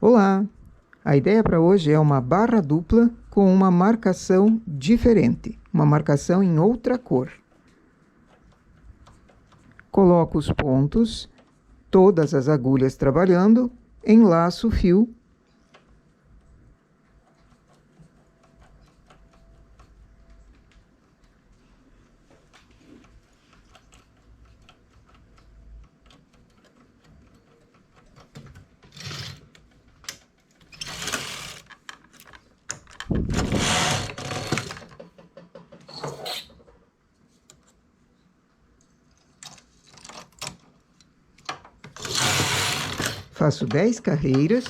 Olá! A ideia para hoje é uma barra dupla com uma marcação diferente, uma marcação em outra cor. Coloco os pontos, todas as agulhas trabalhando, enlaço o fio. Faço 10 carreiras.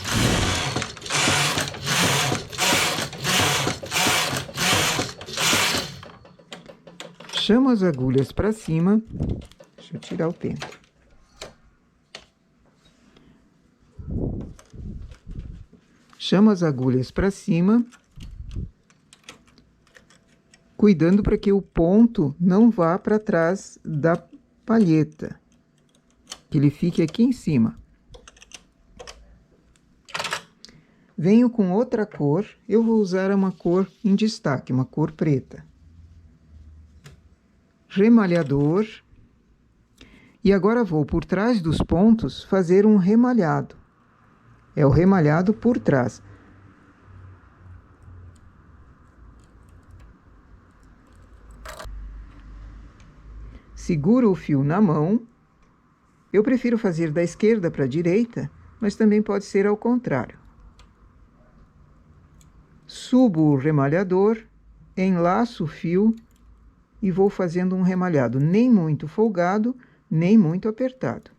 Chamo as agulhas para cima. Deixa eu tirar o pente. Chamo as agulhas para cima, cuidando para que o ponto não vá para trás da palheta, que ele fique aqui em cima. Venho com outra cor, eu vou usar uma cor em destaque, uma cor preta. Remalhador. E agora vou por trás dos pontos fazer um remalhado. É o remalhado por trás. Seguro o fio na mão. Eu prefiro fazer da esquerda para a direita, mas também pode ser ao contrário. Subo o remalhador, enlaço o fio e vou fazendo um remalhado nem muito folgado, nem muito apertado.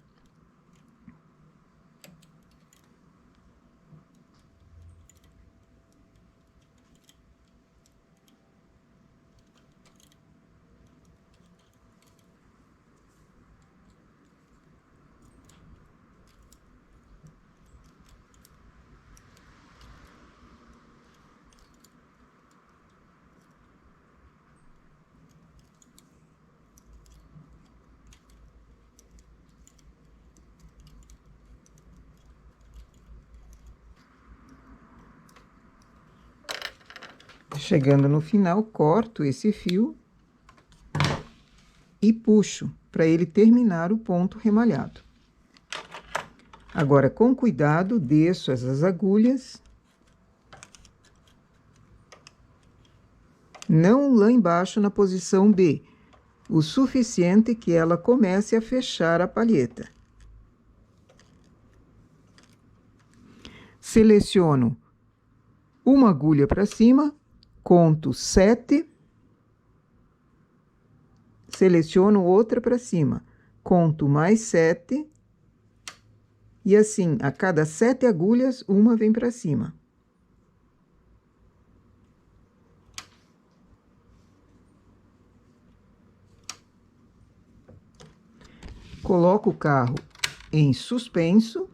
Chegando no final, corto esse fio e puxo para ele terminar o ponto remalhado. Agora, com cuidado, desço essas agulhas. Não lá embaixo na posição B, o suficiente que ela comece a fechar a palheta. Seleciono uma agulha para cima, conto 7, seleciono outra para cima, conto mais 7, e assim, a cada 7 agulhas, uma vem para cima. Coloco o carro em suspenso.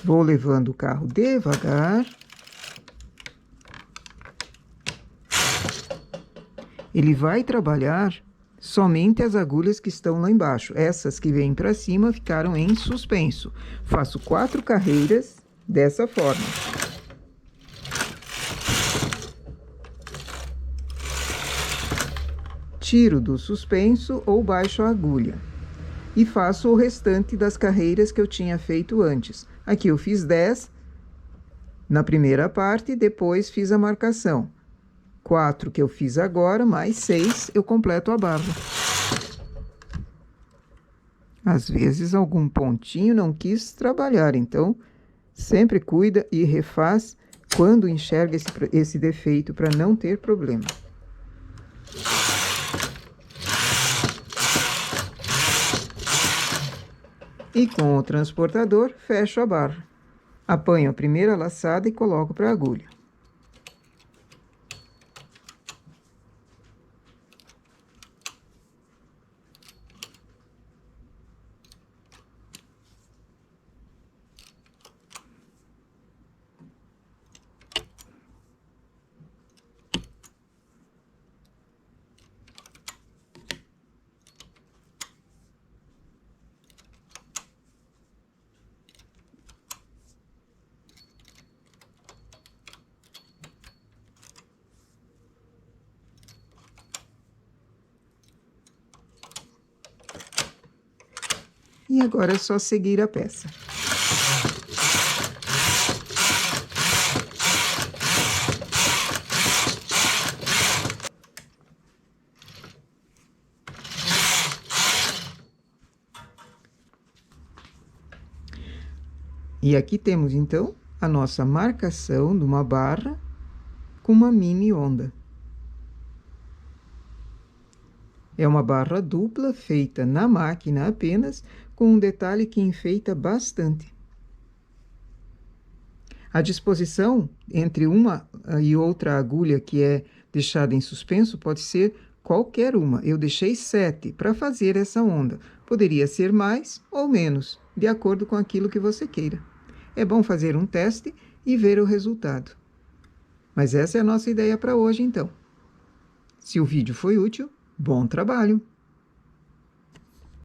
Vou levando o carro devagar. Ele vai trabalhar somente as agulhas que estão lá embaixo. Essas que vêm para cima ficaram em suspenso. Faço 4 carreiras dessa forma. Tiro do suspenso ou baixo a agulha. E faço o restante das carreiras que eu tinha feito antes. Aqui eu fiz 10 na primeira parte, depois fiz a marcação. 4 que eu fiz agora, mais 6, eu completo a barra. Às vezes, algum pontinho não quis trabalhar, então, sempre cuida e refaz quando enxerga esse defeito, para não ter problema. E com o transportador, fecho a barra. Apanho a primeira laçada e coloco para a agulha. E agora é só seguir a peça. E aqui temos, então, a nossa marcação de uma barra com uma mini onda. É uma barra dupla feita na máquina apenas, com um detalhe que enfeita bastante. A disposição entre uma e outra agulha que é deixada em suspenso pode ser qualquer uma. Eu deixei 7 para fazer essa onda. Poderia ser mais ou menos, de acordo com aquilo que você queira. É bom fazer um teste e ver o resultado. Mas essa é a nossa ideia para hoje, então. Se o vídeo foi útil, bom trabalho!